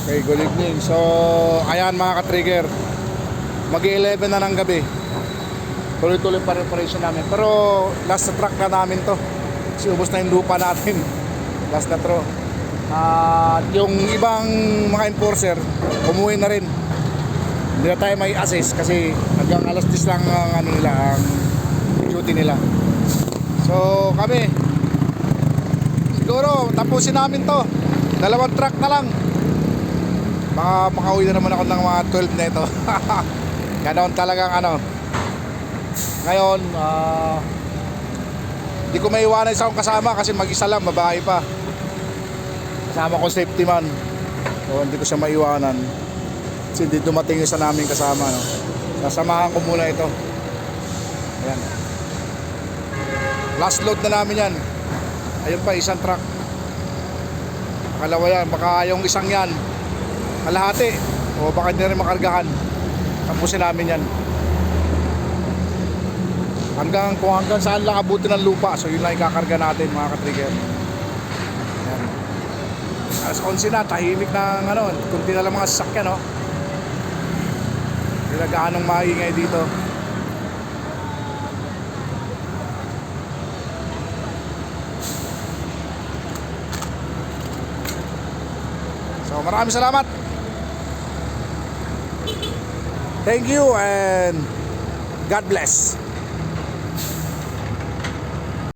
Okay, good evening. So, ayan mga ka-trigger, mag-11 na ng gabi. Tuloy-tuloy pa reparation namin. Pero last na truck na namin to. Kasi ubos na yung lupa natin. Last na throw. At yung ibang mga enforcer, umuwi na rin. Hindi na tayo may assess kasi hanggang alas 10 lang ang ano nila, ang duty nila. So kami, siguro tapusin namin to. 2 truck na lang. Baka makauwi na naman ako ng mga 12 na ito. Ganon talagang ano. Ngayon, hindi ko maiwanan isa akong kasama kasi mag-isa lang, babae pa. Kasama ko safety man. So hindi ko siya maiwanan. Kasi hindi dumating isa namin kasama, no? Sasamahan ko muna ito. Ayan. Last load na namin yan. Ayun pa, isang truck. Makalawa yan, baka yung isang yan kalahati o baka hindi rin makargahan. Tapusin namin yan kung hanggang saan lang abuti ng lupa. So yun lang ikakarga natin mga ka-trigger. Ayan. Alas 11 na, tahimik ng ano, kunti na lang mga sasakyan, no? Hindi na gaanong maingay dito. So maraming salamat. Thank you and God bless.